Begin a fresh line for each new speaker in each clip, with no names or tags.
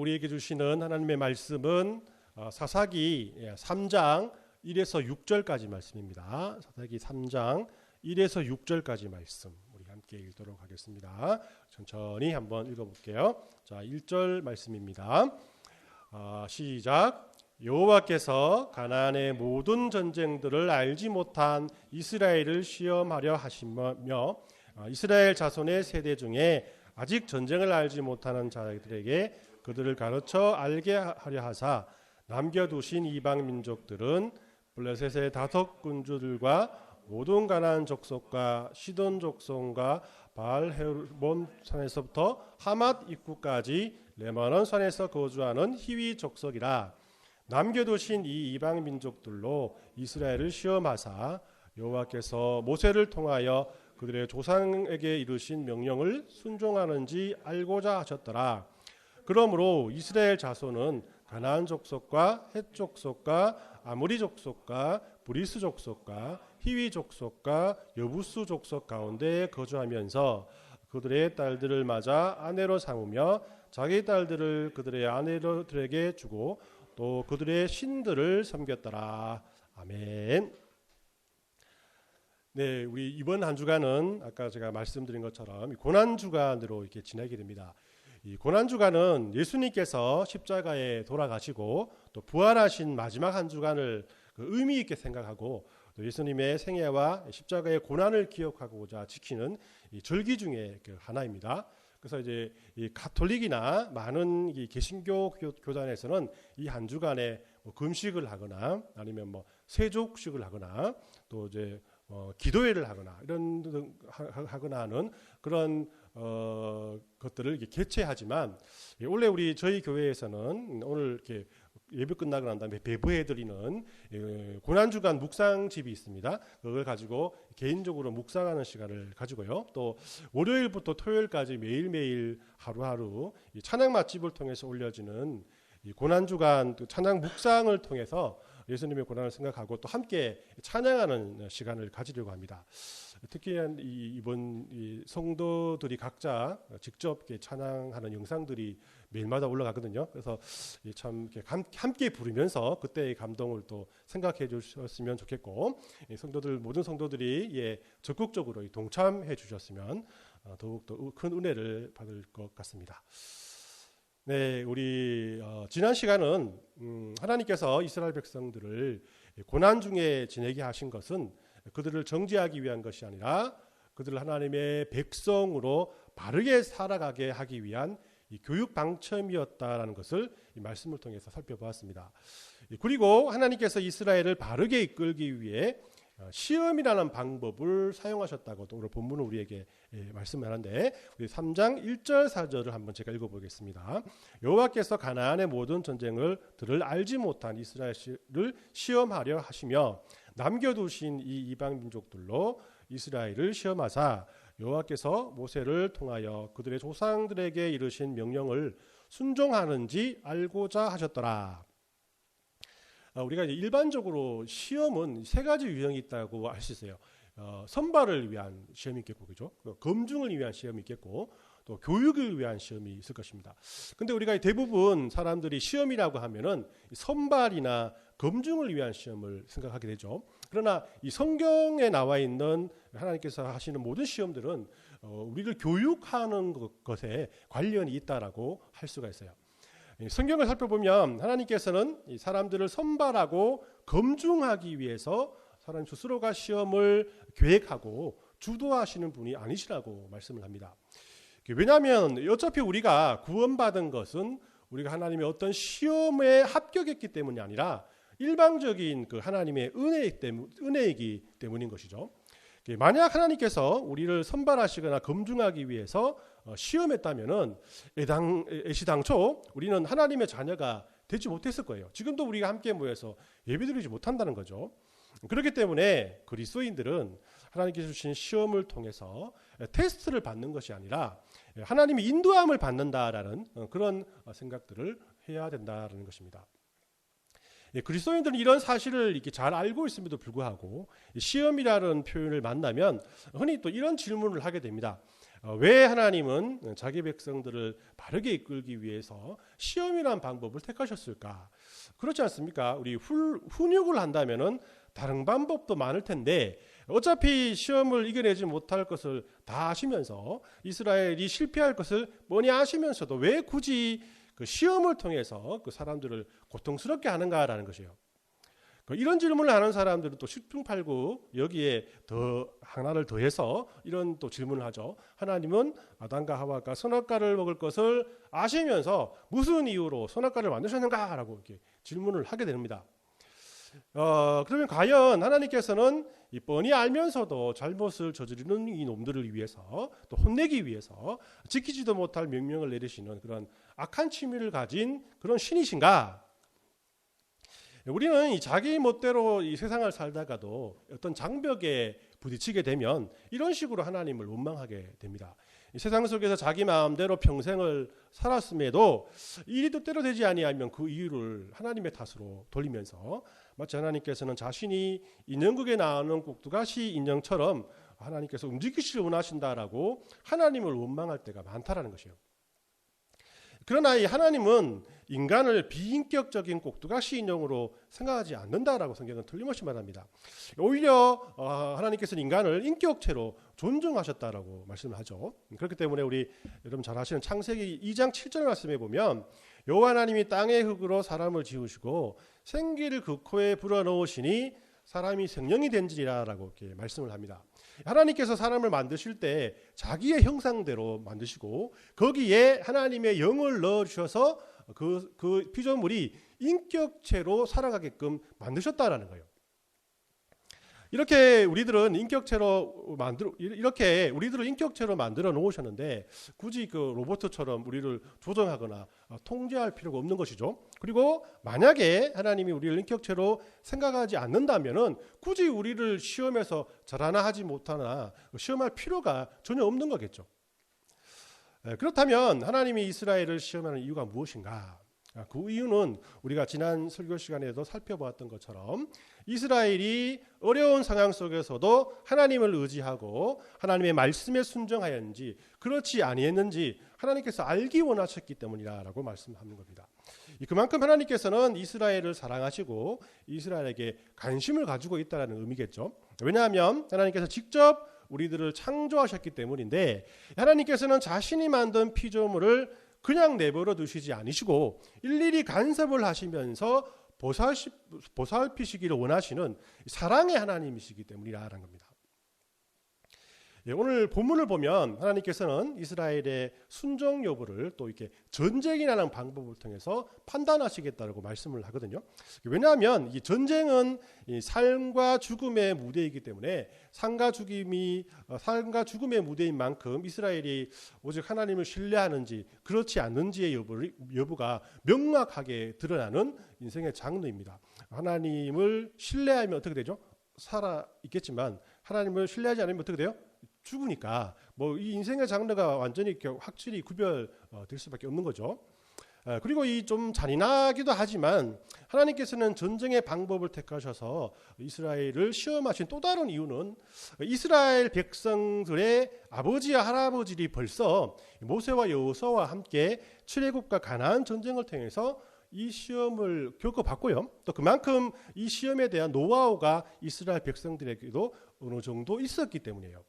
우리에게 주시는 하나님의 말씀은 사사기 3장 1에서 6절까지 말씀입니다. 사사기 3장 1에서 6절까지 말씀 우리 함께 읽도록 하겠습니다. 천천히 한번 읽어볼게요. 자, 1절 말씀입니다. 시작. 여호와께서 가나안의 모든 전쟁들을 알지 못한 이스라엘을 시험하려 하시며 이스라엘 자손의 세대 중에 아직 전쟁을 알지 못하는 자들에게 그들을 가르쳐 알게 하려 하사 남겨두신 이방 민족들은 블레셋의 다섯 군주들과 모든 가나안 족속과 시돈 족속과 바알 헤르몬 산에서부터 하맛 입구까지 레바논 산에서 거주하는 히위 족속이라. 남겨두신 이 이방 민족들로 이스라엘을 시험하사 여호와께서 모세를 통하여 그들의 조상에게 이르신 명령을 순종하는지 알고자 하셨더라. 그러므로 이스라엘 자손은 가나안 족속과 헷 족속과 아모리 족속과 브리스 족속과 히위 족속과 여부스 족속 가운데 거주하면서 그들의 딸들을 맞아 아내로 삼으며 자기 딸들을 그들의 아내들에게 주고 또 그들의 신들을 섬겼더라. 아멘. 네, 우리 이번 한 주간은 아까 제가 말씀드린 것처럼 고난 주간으로 이렇게 지나게 됩니다. 이 고난 주간은 예수님께서 십자가에 돌아가시고 또 부활하신 마지막 한 주간을 의미 있게 생각하고 또 예수님의 생애와 십자가의 고난을 기억하고자 지키는 이 절기 중에 하나입니다. 그래서 이제 이 가톨릭이나 많은 이 개신교 교단에서는 이 한 주간에 뭐 금식을 하거나 아니면 뭐 세족식을 하거나 또 이제 기도회를 하거나 이런 하거나 하는 그런 것들을 이렇게 개최하지만 원래 저희 교회에서는 오늘 이렇게 예배 끝나고 난 다음에 배부해드리는 고난주간 묵상집이 있습니다. 그걸 가지고 개인적으로 묵상하는 시간을 가지고요. 또 월요일부터 토요일까지 매일매일 하루하루 이 찬양 맛집을 통해서 올려지는 이 고난주간 찬양 묵상을 통해서 예수님의 고난을 생각하고 또 함께 찬양하는 시간을 가지려고 합니다. 특히 이번 성도들이 각자 직접 찬양하는 영상들이 매일마다 올라가거든요. 그래서 참 함께 부르면서 그때의 감동을 또 생각해 주셨으면 좋겠고 모든 성도들이 적극적으로 동참해 주셨으면 더욱더 큰 은혜를 받을 것 같습니다. 네, 우리 지난 시간은 하나님께서 이스라엘 백성들을 고난 중에 지내게 하신 것은 그들을 정죄하기 위한 것이 아니라 그들을 하나님의 백성으로 바르게 살아가게 하기 위한 이 교육 방침이었다라는 것을 이 말씀을 통해서 살펴보았습니다. 그리고 하나님께서 이스라엘을 바르게 이끌기 위해 시험이라는 방법을 사용하셨다고도 오늘 본문은 우리에게 말씀하는데 우리 3장 1절 4절을 한번 제가 읽어보겠습니다. 여호와께서 가나안의 모든 전쟁들을 알지 못한 이스라엘을 시험하려 하시며 남겨두신 이 이방 민족들로 이스라엘을 시험하사 여호와께서 모세를 통하여 그들의 조상들에게 이르신 명령을 순종하는지 알고자 하셨더라. 우리가 일반적으로 시험은 세 가지 유형이 있다고 할 수 있어요. 선발을 위한 시험이 있겠고, 그죠? 검증을 위한 시험이 있겠고, 또 교육을 위한 시험이 있을 것입니다. 근데 우리가 대부분 사람들이 시험이라고 하면은 선발이나 검증을 위한 시험을 생각하게 되죠. 그러나 이 성경에 나와 있는 하나님께서 하시는 모든 시험들은 우리를 교육하는 것에 관련이 있다라고 할 수가 있어요. 성경을 살펴보면 하나님께서는 이 사람들을 선발하고 검증하기 위해서 사람 스스로가 시험을 계획하고 주도하시는 분이 아니시라고 말씀을 합니다. 왜냐하면 어차피 우리가 구원받은 것은 우리가 하나님의 어떤 시험에 합격했기 때문이 아니라 일방적인 그 하나님의 은혜이기 때문인 것이죠. 만약 하나님께서 우리를 선발하시거나 검증하기 위해서 시험했다면은 애시당초 우리는 하나님의 자녀가 되지 못했을 거예요. 지금도 우리가 함께 모여서 예배드리지 못한다는 거죠. 그렇기 때문에 그리스도인들은 하나님께서 주신 시험을 통해서 테스트를 받는 것이 아니라 하나님의 인도함을 받는다라는 그런 생각들을 해야 된다는 것입니다. 그리스도인들은 이런 사실을 이렇게 잘 알고 있음에도 불구하고 시험이라는 표현을 만나면 흔히 또 이런 질문을 하게 됩니다. 왜 하나님은 자기 백성들을 바르게 이끌기 위해서 시험이라는 방법을 택하셨을까? 그렇지 않습니까? 우리 훈육을 한다면은 다른 방법도 많을 텐데 어차피 시험을 이겨내지 못할 것을 다 아시면서 이스라엘이 실패할 것을 뻔히 아시면서도 왜 굳이 그 시험을 통해서 그 사람들을 고통스럽게 하는가라는 것이에요. 이런 질문을 하는 사람들은 또 십중팔구 여기에 더 하나를 더해서 이런 또 질문을 하죠. 하나님은 아담과 하와가 선악과를 먹을 것을 아시면서 무슨 이유로 선악과를 만드셨는가라고 이렇게 질문을 하게 됩니다. 그러면 과연 하나님께서는 이 뻔히 알면서도 잘못을 저지르는 이 놈들을 위해서 또 혼내기 위해서 지키지도 못할 명령을 내리시는 그런 악한 취미를 가진 그런 신이신가? 우리는 이 자기 멋대로 이 세상을 살다가도 어떤 장벽에 부딪히게 되면 이런 식으로 하나님을 원망하게 됩니다. 이 세상 속에서 자기 마음대로 평생을 살았음에도 일이 뜻대로 되지 아니하면 그 이유를 하나님의 탓으로 돌리면서 마치 하나님께서는 자신이 인형극에 나오는 꼭두가시 인형처럼 하나님께서 움직이시길 원하신다라고 하나님을 원망할 때가 많다라는 것이에요. 그러나 이 하나님은 인간을 비인격적인 꼭두가시 인형으로 생각하지 않는다라고 성경은 틀림없이 말합니다. 오히려 하나님께서는 인간을 인격체로 존중하셨다라고 말씀을 하죠. 그렇기 때문에 우리 여러분 잘 아시는 창세기 2장 7절 말씀에 보면 여호와 하나님이 땅의 흙으로 사람을 지으시고 생기를 그 코에 불어넣으시니 사람이 생명이 된지라라고 이렇게 말씀을 합니다. 하나님께서 사람을 만드실 때 자기의 형상대로 만드시고 거기에 하나님의 영을 넣으셔서 그 피조물이 인격체로 살아가게끔 만드셨다라는 거예요. 이렇게 우리들을 인격체로 만들어 놓으셨는데 굳이 그 로봇처럼 우리를 조정하거나 통제할 필요가 없는 것이죠. 그리고 만약에 하나님이 우리를 인격체로 생각하지 않는다면은 굳이 우리를 시험에서 잘하나 하지 못하나 시험할 필요가 전혀 없는 거겠죠. 그렇다면 하나님이 이스라엘을 시험하는 이유가 무엇인가? 그 이유는 우리가 지난 설교 시간에도 살펴보았던 것처럼 이스라엘이 어려운 상황 속에서도 하나님을 의지하고 하나님의 말씀에 순종하였는지 그렇지 아니했는지 하나님께서 알기 원하셨기 때문이라고 말씀하는 겁니다. 그만큼 하나님께서는 이스라엘을 사랑하시고 이스라엘에게 관심을 가지고 있다는 의미겠죠. 왜냐하면 하나님께서 직접 우리들을 창조하셨기 때문인데 하나님께서는 자신이 만든 피조물을 그냥 내버려 두시지 않으시고 일일이 간섭을 하시면서 보살피시기를 원하시는 사랑의 하나님이시기 때문이라는 겁니다. 오늘 본문을 보면 하나님께서는 이스라엘의 순종 여부를 또 이렇게 전쟁이라는 방법을 통해서 판단하시겠다고 말씀을 하거든요. 왜냐하면 이 전쟁은 이 삶과 죽음의 무대이기 때문에 삶과 죽음의 무대인 만큼 이스라엘이 오직 하나님을 신뢰하는지 그렇지 않는지의 여부가 명확하게 드러나는 인생의 장르입니다. 하나님을 신뢰하면 어떻게 되죠? 살아 있겠지만 하나님을 신뢰하지 않으면 어떻게 돼요? 죽으니까 이 인생의 장르가 완전히 확실히 구별될 수밖에 없는 거죠. 그리고 이 좀 잔인하기도 하지만 하나님께서는 전쟁의 방법을 택하셔서 이스라엘을 시험하신 또 다른 이유는 이스라엘 백성들의 아버지와 할아버지들이 벌써 모세와 여호수아와 함께 출애굽과 가나안 전쟁을 통해서 이 시험을 겪어봤고요. 또 그만큼 이 시험에 대한 노하우가 이스라엘 백성들에게도 어느 정도 있었기 때문이에요.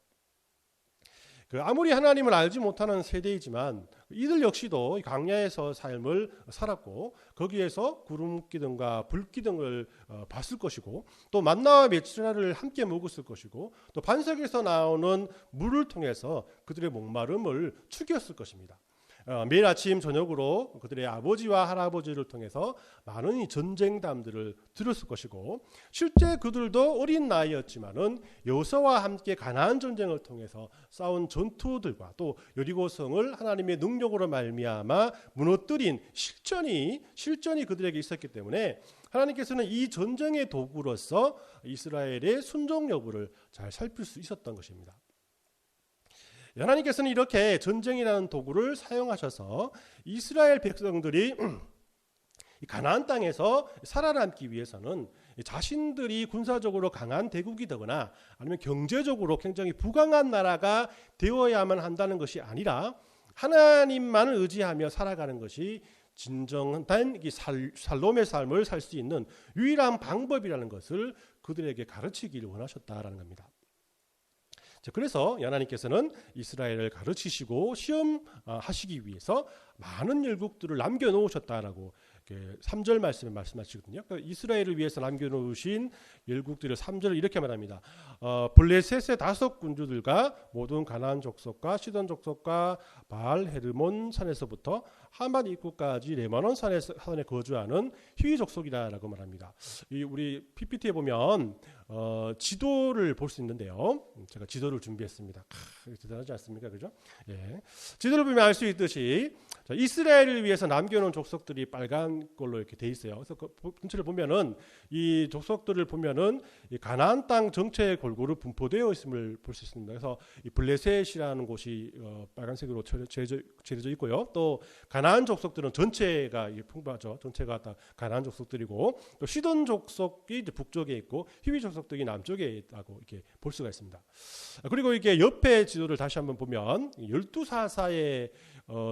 아무리 하나님을 알지 못하는 세대이지만 이들 역시도 광야에서 삶을 살았고 거기에서 구름 기둥과 불 기둥을 봤을 것이고 또 만나와 메추라를 함께 먹었을 것이고 또 반석에서 나오는 물을 통해서 그들의 목마름을 죽였을 것입니다. 매일 아침 저녁으로 그들의 아버지와 할아버지를 통해서 많은 이 전쟁담들을 들었을 것이고 실제 그들도 어린 나이였지만은 여호수아와 함께 가나안 전쟁을 통해서 싸운 전투들과 또 여리고성을 하나님의 능력으로 말미암아 무너뜨린 실전이 그들에게 있었기 때문에 하나님께서는 이 전쟁의 도구로서 이스라엘의 순종 여부를 잘 살필 수 있었던 것입니다. 하나님께서는 이렇게 전쟁이라는 도구를 사용하셔서 이스라엘 백성들이 가나안 땅에서 살아남기 위해서는 자신들이 군사적으로 강한 대국이 되거나 아니면 경제적으로 굉장히 부강한 나라가 되어야만 한다는 것이 아니라 하나님만을 의지하며 살아가는 것이 진정한 살롬의 삶을 살 수 있는 유일한 방법이라는 것을 그들에게 가르치기를 원하셨다라는 겁니다. 그래서 하나님께서는 이스라엘을 가르치시고 시험하시기 위해서 많은 열국들을 남겨놓으셨다라고 3절 말씀에 말씀하시거든요. 이스라엘을 위해서 남겨놓으신 열국들을 3절을 이렇게 말합니다. 블레셋의 5 군주들과 모든 가나안 족속과 시돈 족속과 바알 헤르몬 산에서부터 하맛 입구까지 레바논 산에 거주하는 히위 족속이라고 말합니다. 우리 PPT에 보면 지도를 볼 수 있는데요. 제가 지도를 준비했습니다. 대단하지 않습니까? 그죠? 예. 지도를 보면 알 수 있듯이 이스라엘을 위해서 남겨놓은 족속들이 빨간 걸로 이렇게 돼 있어요. 그래서 그 전체를 보면은 이 족속들을 보면은 이 가나안 땅 전체에 골고루 분포되어 있음을 볼 수 있습니다. 그래서 이 블레셋이라는 곳이 빨간색으로 칠해져 있고요. 또 가나안 족속들은 전체가 풍부하죠. 전체가 다 가나안 족속들이고 또 시돈 족속이 이제 북쪽에 있고 히위 족속들이 남쪽에 있다고 이렇게 볼 수가 있습니다. 그리고 이게 옆에 지도를 다시 한번 보면 12사사의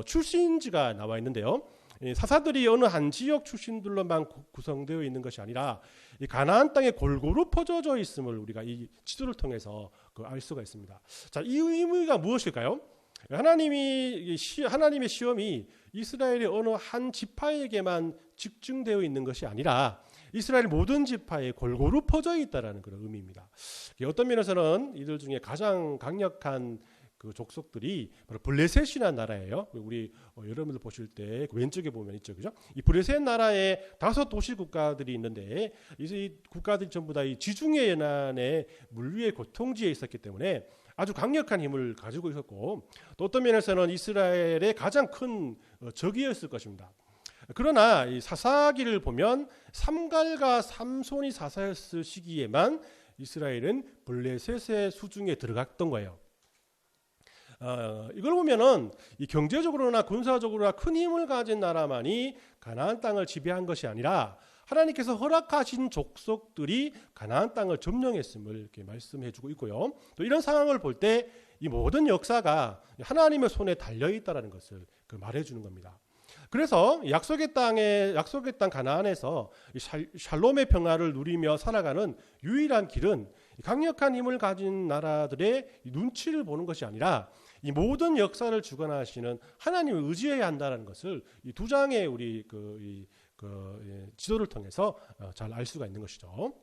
출신지가 나와 있는데요. 사사들이 어느 한 지역 출신들로만 구성되어 있는 것이 아니라 이 가나안 땅에 골고루 퍼져져 있음을 우리가 이 지도를 통해서 알 수가 있습니다. 자, 이 의미가 무엇일까요? 하나님의 시험이 이스라엘의 어느 한 지파에게만 집중되어 있는 것이 아니라 이스라엘 모든 지파에 골고루 퍼져 있다라는 그런 의미입니다. 어떤 면에서는 이들 중에 가장 강력한 그 족속들이 바로 블레셋이라는 나라예요. 우리 여러분들 보실 때 왼쪽에 보면 있죠, 그죠? 이 블레셋 나라에 5 도시 국가들이 있는데 이 국가들이 전부 다 이 지중해 연안의 물류의 고통지에 있었기 때문에 아주 강력한 힘을 가지고 있었고 또 어떤 면에서는 이스라엘의 가장 큰 적이었을 것입니다. 그러나 이 사사기를 보면 삼갈과 삼손이 사사였을 시기에만 이스라엘은 블레셋의 수중에 들어갔던 거예요. 이걸 보면은 이 경제적으로나 군사적으로나 큰 힘을 가진 나라만이 가나안 땅을 지배한 것이 아니라 하나님께서 허락하신 족속들이 가나안 땅을 점령했음을 이렇게 말씀해주고 있고요. 또 이런 상황을 볼 때 이 모든 역사가 하나님의 손에 달려 있다라는 것을 말해주는 겁니다. 그래서 약속의 땅 가나안에서 샬롬의 평화를 누리며 살아가는 유일한 길은 강력한 힘을 가진 나라들의 눈치를 보는 것이 아니라 이 모든 역사를 주관하시는 하나님을 의지해야 한다는 것을 이 2장의 우리 지도를 통해서 잘 알 수가 있는 것이죠.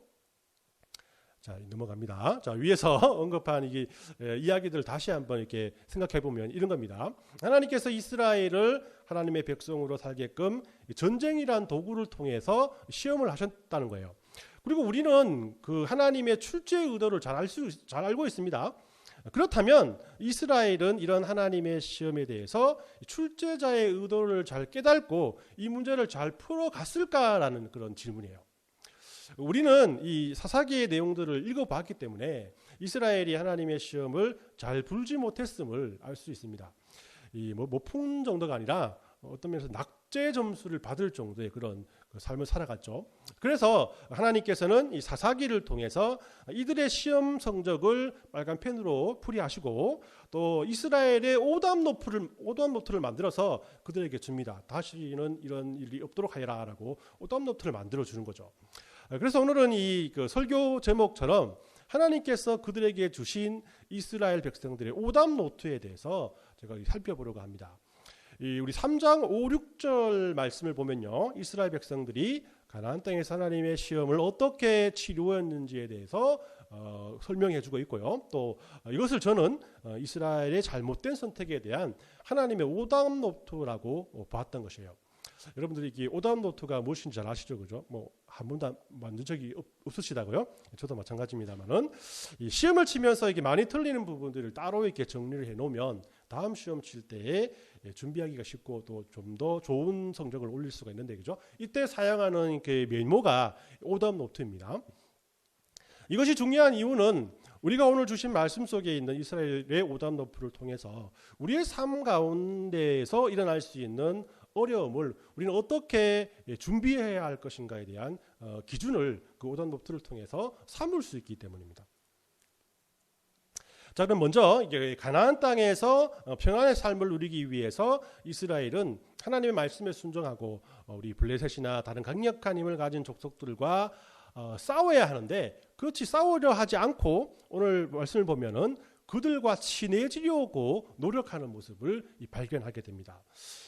자, 넘어갑니다. 자, 위에서 언급한 이야기들을 다시 한번 이렇게 생각해 보면 이런 겁니다. 하나님께서 이스라엘을 하나님의 백성으로 살게끔 전쟁이란 도구를 통해서 시험을 하셨다는 거예요. 그리고 우리는 그 하나님의 출제의 의도를 잘 알고 있습니다. 그렇다면 이스라엘은 이런 하나님의 시험에 대해서 출제자의 의도를 잘 깨닫고 이 문제를 잘 풀어갔을까라는 그런 질문이에요. 우리는 이 사사기의 내용들을 읽어봤기 때문에 이스라엘이 하나님의 시험을 잘 풀지 못했음을 알 수 있습니다. 못 푼 정도가 아니라 어떤 면에서 낙제 점수를 받을 정도의 그런 삶을 살아갔죠. 그래서 하나님께서는 이 사사기를 통해서 이들의 시험 성적을 빨간 펜으로 풀이하시고 또 이스라엘의 오답 노트를 만들어서 그들에게 줍니다. 다시는 이런 일이 없도록 하여라라고 오답 노트를 만들어 주는 거죠. 그래서 오늘은 이 설교 제목처럼 하나님께서 그들에게 주신 이스라엘 백성들의 오답 노트에 대해서 제가 살펴보려고 합니다. 우리 3장 5, 6절 말씀을 보면요, 이스라엘 백성들이 가나안 땅에서 하나님의 시험을 어떻게 치루었는지에 대해서 설명해주고 있고요. 또 이것을 저는 이스라엘의 잘못된 선택에 대한 하나님의 오답 노트라고 봤던 것이에요. 여러분들이 이 오답 노트가 무엇인지 잘 아시죠, 그죠? 한 번도 만든 적이 없으시다고요? 저도 마찬가지입니다만은 이 시험을 치면서 이게 많이 틀리는 부분들을 따로 이렇게 정리를 해놓으면 다음 시험 칠 때에 준비하기가 쉽고 또 좀 더 좋은 성적을 올릴 수가 있는데, 그죠? 이때 사용하는 이렇게 메모가 오답 노트입니다. 이것이 중요한 이유는 우리가 오늘 주신 말씀 속에 있는 이스라엘의 오답 노트를 통해서 우리의 삶 가운데에서 일어날 수 있는 어려움을 우리는 어떻게 준비해야 할 것인가에 대한 기준을 그 오단 노트를 통해서 삼을 수 있기 때문입니다. 자, 그럼 먼저 이제 가나안 땅에서 평안의 삶을 누리기 위해서 이스라엘은 하나님의 말씀에 순종하고 우리 블레셋이나 다른 강력한 힘을 가진 족속들과 싸워야 하는데, 그렇지 싸우려 하지 않고 오늘 말씀을 보면은 그들과 친해지려고 노력하는 모습을 발견하게 됩니다.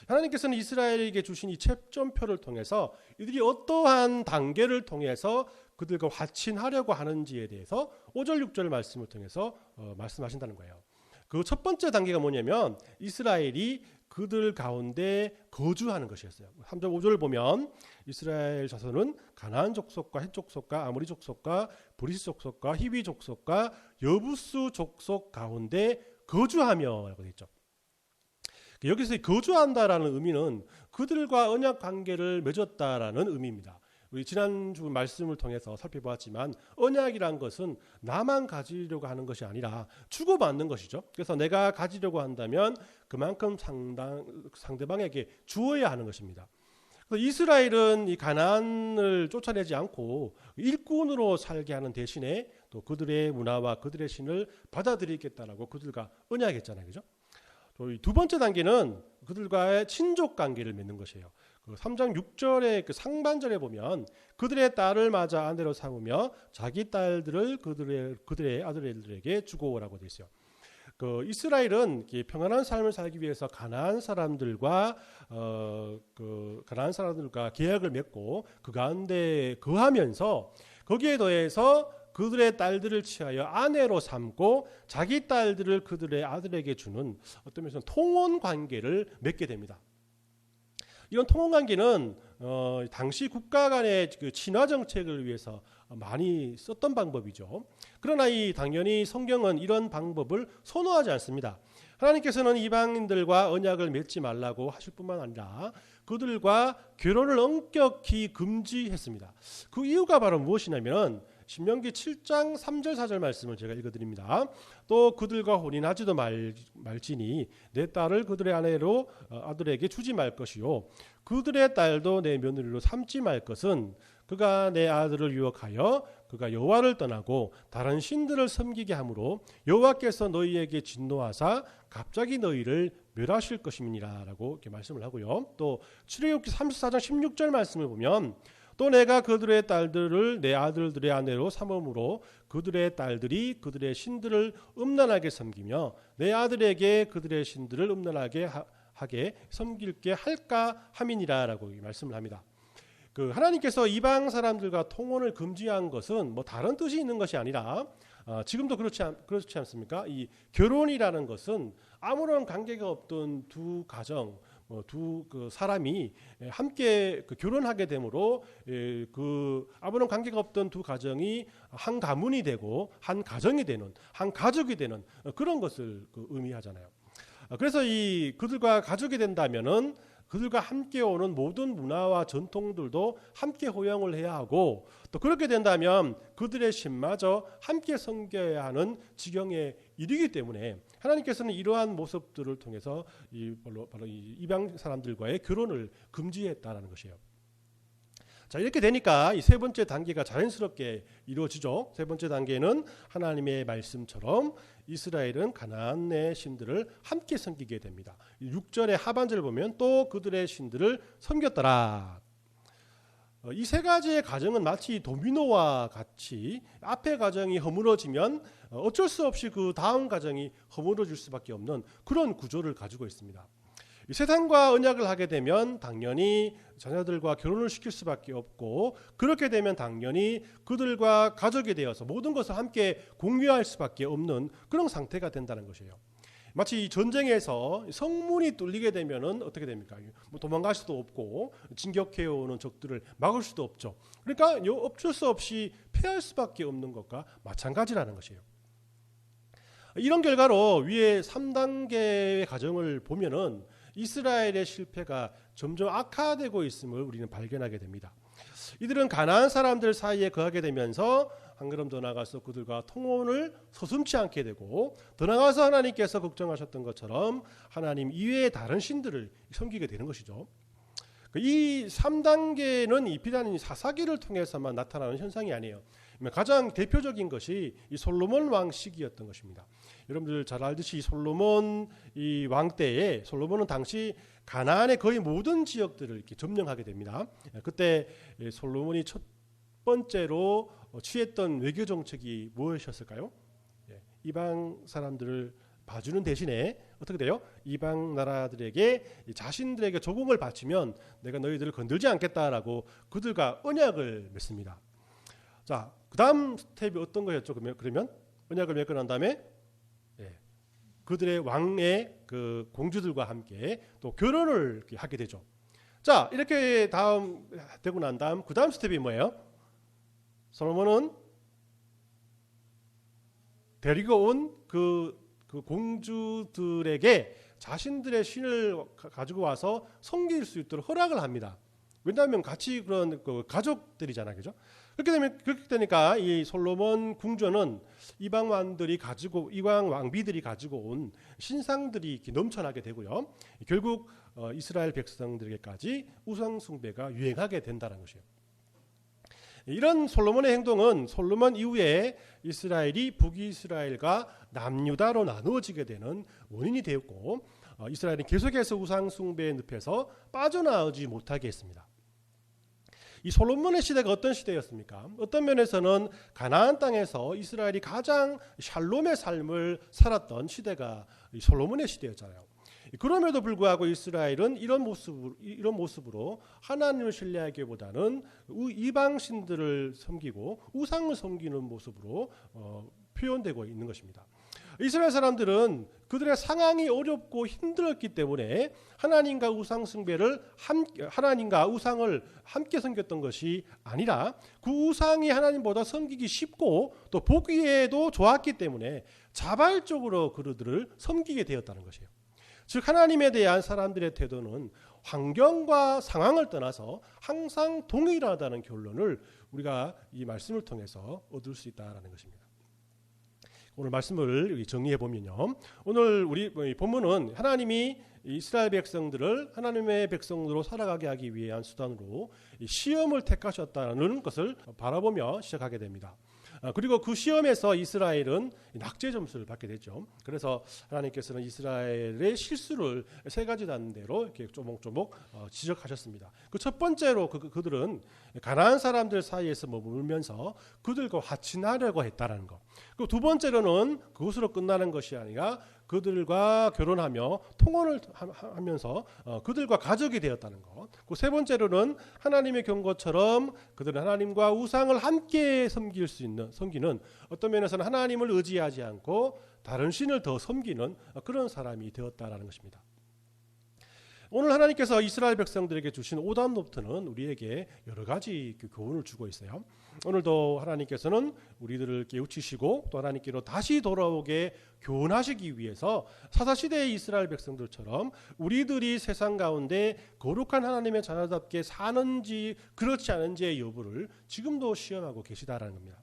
하나님께서는 이스라엘에게 주신 이 채점표를 통해서 이들이 어떠한 단계를 통해서 그들과 화친하려고 하는지에 대해서 5절 6절 말씀을 통해서 말씀하신다는 거예요. 그 첫 번째 단계가 뭐냐면 이스라엘이 그들 가운데 거주하는 것이었어요. 3절 5절을 보면 이스라엘 자손은 가나안 족속과 헷 족속과 아모리 족속과 브리스 족속과 히위 족속과 여부스 족속 가운데 거주하며 라고 되어 있죠. 여기서 거주한다라는 의미는 그들과 언약 관계를 맺었다라는 의미입니다. 우리 지난주 말씀을 통해서 살펴보았지만 언약이란 것은 나만 가지려고 하는 것이 아니라 주고받는 것이죠. 그래서 내가 가지려고 한다면 그만큼 상대방에게 주어야 하는 것입니다. 그래서 이스라엘은 이 가나안을 쫓아내지 않고 일꾼으로 살게 하는 대신에 또 그들의 문화와 그들의 신을 받아들이겠다라고 그들과 언약했잖아요. 그죠? 두 번째 단계는 그들과의 친족 관계를 맺는 것이에요. 3장 6절의 그 상반절에 보면 그들의 딸을 맞아 아내로 삼으며 자기 딸들을 그들의 아들들에게 주고 오라고 되어 있어요. 이스라엘은 평안한 삶을 살기 위해서 가나안 사람들과 계약을 맺고 그 가운데 거하면서 거기에 더해서 그들의 딸들을 취하여 아내로 삼고 자기 딸들을 그들의 아들에게 주는 어떤 면에서는 통혼 관계를 맺게 됩니다. 이런 통혼 관계는 당시 국가 간의 그 친화 정책을 위해서 많이 썼던 방법이죠. 그러나 당연히 성경은 이런 방법을 선호하지 않습니다. 하나님께서는 이방인들과 언약을 맺지 말라고 하실 뿐만 아니라 그들과 결혼을 엄격히 금지했습니다. 그 이유가 바로 무엇이냐면 신명기 7장 3절 4절 말씀을 제가 읽어드립니다. 또 그들과 혼인하지도 말지니 내 딸을 그들의 아내로 아들에게 주지 말 것이요 그들의 딸도 내 며느리로 삼지 말 것은 그가 내 아들을 유혹하여 그가 여호와를 떠나고 다른 신들을 섬기게 하므로 여호와께서 너희에게 진노하사 갑자기 너희를 멸하실 것임이니라 라고 이렇게 말씀을 하고요. 또 출애굽기 34장 16절 말씀을 보면 또 내가 그들의 딸들을 내 아들들의 아내로 삼음으로 그들의 딸들이 그들의 신들을 음란하게 섬기며 내 아들에게 그들의 신들을 음란하게 하게 섬길게 할까 함이니라라고 말씀을 합니다. 하나님께서 이방 사람들과 통혼을 금지한 것은 뭐 다른 뜻이 있는 것이 아니라 지금도 그렇지 않습니까? 이 결혼이라는 것은 아무런 관계가 없던 두 가정 두 사람이 함께 결혼하게 되므로 아무런 관계가 없던 두 가정이 한 가문이 되고 한 가정이 되는 한 가족이 되는 그런 것을 의미하잖아요. 그래서 그들과 가족이 된다면은 그들과 함께 오는 모든 문화와 전통들도 함께 호영을 해야 하고 또 그렇게 된다면 그들의 신마저 함께 섬겨야 하는 지경에 이르기 때문에 하나님께서는 이러한 모습들을 통해서 바로 이방 사람들과의 결혼을 금지했다라는 것이에요. 자, 이렇게 되니까 이 세 번째 단계가 자연스럽게 이루어지죠. 세 번째 단계는 하나님의 말씀처럼 이스라엘은 가나안의 신들을 함께 섬기게 됩니다. 6절의 하반절을 보면 또 그들의 신들을 섬겼더라. 이 세 가지의 가정은 마치 도미노와 같이 앞의 가정이 허물어지면 어쩔 수 없이 그 다음 가정이 허물어질 수밖에 없는 그런 구조를 가지고 있습니다. 세상과 언약을 하게 되면 당연히 자녀들과 결혼을 시킬 수밖에 없고 그렇게 되면 당연히 그들과 가족이 되어서 모든 것을 함께 공유할 수밖에 없는 그런 상태가 된다는 것이에요. 마치 전쟁에서 성문이 뚫리게 되면은 어떻게 됩니까? 도망갈 수도 없고 진격해오는 적들을 막을 수도 없죠. 그러니까 어쩔 수 없이 패할 수밖에 없는 것과 마찬가지라는 것이에요. 이런 결과로 위에 3단계의 가정을 보면은 이스라엘의 실패가 점점 악화되고 있음을 우리는 발견하게 됩니다. 이들은 가나안 사람들 사이에 거하게 되면서 한 걸음 더 나가서 그들과 통혼을 서슴지 않게 되고 더 나가서 하나님께서 걱정하셨던 것처럼 하나님 이외의 다른 신들을 섬기게 되는 것이죠. 이 3단계는 이 비단 사사기를 통해서만 나타나는 현상이 아니에요. 가장 대표적인 것이 이 솔로몬 왕 시기였던 것입니다. 여러분들 잘 알듯이 이 솔로몬 이 왕 때에 솔로몬은 당시 가나안의 거의 모든 지역들을 이렇게 점령하게 됩니다. 그때 솔로몬이 첫 번째로 취했던 외교 정책이 무엇이었을까요? 이방 사람들을 봐주는 대신에 어떻게 돼요? 이방 나라들에게 자신들에게 조공을 바치면 내가 너희들을 건들지 않겠다라고 그들과 언약을 맺습니다. 자, 그 다음 스텝이 어떤 거였죠? 그러면 언약을 맺고 난 다음에 그들의 왕의 그 공주들과 함께 또 결혼을 하게 되죠. 자, 이렇게 다음 되고 난 다음 그 다음 스텝이 뭐예요? 솔로몬은 데리고 온 그 공주들에게 자신들의 신을 가지고 와서 섬길 수 있도록 허락을 합니다. 왜냐하면 같이 그런 그 가족들이잖아요, 그죠? 그렇게 되니까 이 솔로몬 궁전은 이방 왕비들이 가지고 온 신상들이 넘쳐나게 되고요. 결국 이스라엘 백성들에게까지 우상 숭배가 유행하게 된다는 것이에요. 이런 솔로몬의 행동은 솔로몬 이후에 이스라엘이 북이스라엘과 남유다로 나누어지게 되는 원인이 되었고, 이스라엘은 계속해서 우상 숭배의 늪에서 빠져나오지 못하게 했습니다. 이 솔로몬의 시대가 어떤 시대였습니까? 어떤 면에서는 가나안 땅에서 이스라엘이 가장 샬롬의 삶을 살았던 시대가 이 솔로몬의 시대였잖아요. 그럼에도 불구하고 이스라엘은 이런 모습으로 하나님을 신뢰하기보다는 이방 신들을 섬기고 우상을 섬기는 모습으로 표현되고 있는 것입니다. 이스라엘 사람들은 그들의 상황이 어렵고 힘들었기 때문에 하나님과 우상을 함께 섬겼던 것이 아니라 그 우상이 하나님보다 섬기기 쉽고 또 보기에도 좋았기 때문에 자발적으로 그들을 섬기게 되었다는 것이에요. 즉 하나님에 대한 사람들의 태도는 환경과 상황을 떠나서 항상 동일하다는 결론을 우리가 이 말씀을 통해서 얻을 수 있다는 것입니다. 오늘 말씀을 정리해 보면요, 오늘 우리 본문은 하나님이 이스라엘 백성들을 하나님의 백성으로 살아가게 하기 위한 수단으로 시험을 택하셨다는 것을 바라보며 시작하게 됩니다. 그리고 그 시험에서 이스라엘은 낙제 점수를 받게 됐죠. 그래서 하나님께서는 이스라엘의 실수를 세 가지 단대로 이렇게 조목조목 지적하셨습니다. 그 첫 번째로 그들은 가나안 사람들 사이에서 머물면서 그들과 화친하려고 했다는 것. 그 두 번째로는 그것으로 끝나는 것이 아니라 그들과 결혼하며 통혼을 하면서 그들과 가족이 되었다는 것. 그 세 번째로는 하나님의 경고처럼 그들은 하나님과 우상을 함께 섬기는 어떤 면에서는 하나님을 의지하지 않고 다른 신을 더 섬기는 그런 사람이 되었다라는 것입니다. 오늘 하나님께서 이스라엘 백성들에게 주신 오답 노트는 우리에게 여러 가지 교훈을 주고 있어요. 오늘도 하나님께서는 우리들을 깨우치시고 또 하나님께로 다시 돌아오게 교훈하시기 위해서 사사시대의 이스라엘 백성들처럼 우리들이 세상 가운데 거룩한 하나님의 자녀답게 사는지 그렇지 않은지의 여부를 지금도 시험하고 계시다라는 겁니다.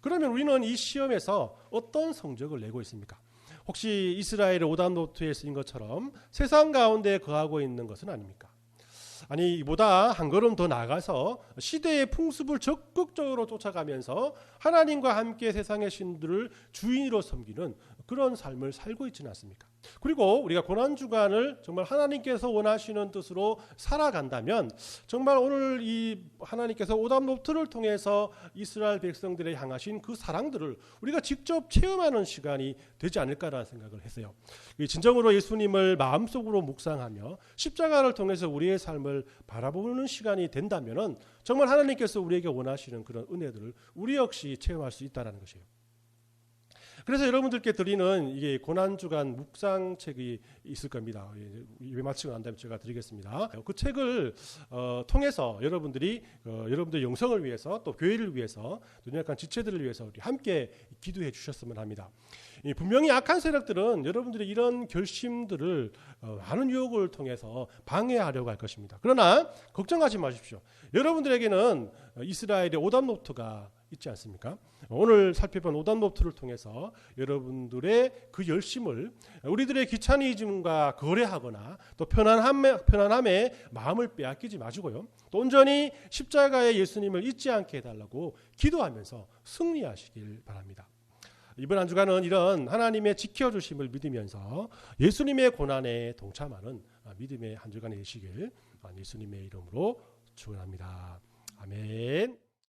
그러면 우리는 이 시험에서 어떤 성적을 내고 있습니까? 혹시 이스라엘의 오답 노트에 쓰인 것처럼 세상 가운데 거하고 있는 것은 아닙니까? 아니, 이보다 한 걸음 더 나아가서 시대의 풍습을 적극적으로 쫓아가면서 하나님과 함께 세상의 신들을 주인으로 섬기는 그런 삶을 살고 있지는 않습니까? 그리고 우리가 고난주간을 정말 하나님께서 원하시는 뜻으로 살아간다면 정말 오늘 이 하나님께서 오답 노트를 통해서 이스라엘 백성들에 향하신 그 사랑들을 우리가 직접 체험하는 시간이 되지 않을까라는 생각을 했어요. 진정으로 예수님을 마음속으로 묵상하며 십자가를 통해서 우리의 삶을 바라보는 시간이 된다면 정말 하나님께서 우리에게 원하시는 그런 은혜들을 우리 역시 체험할 수 있다는 것이에요. 그래서 여러분들께 드리는 이게 고난주간 묵상책이 있을 겁니다. 예배 마치고 난 다음에 제가 드리겠습니다. 그 책을 통해서 여러분들이 여러분들의 영성을 위해서 또 교회를 위해서 또 연약한 지체들을 위해서 우리 함께 기도해 주셨으면 합니다. 분명히 악한 세력들은 여러분들의 이런 결심들을 많은 유혹을 통해서 방해하려고 할 것입니다. 그러나 걱정하지 마십시오. 여러분들에게는 이스라엘의 오답 노트가 있지 않습니까? 오늘 살펴본 오답노트를 통해서 여러분들의 그 열심을 우리들의 귀차니즘과 거래하거나 또 편안함에 마음을 빼앗기지 마시고요. 또 온전히 십자가의 예수님을 잊지 않게 해달라고 기도하면서 승리하시길 바랍니다. 이번 한 주간은 이런 하나님의 지켜주심을 믿으면서 예수님의 고난에 동참하는 믿음의 한 주간이 되시길 예수님의 이름으로 축원합니다. 아멘.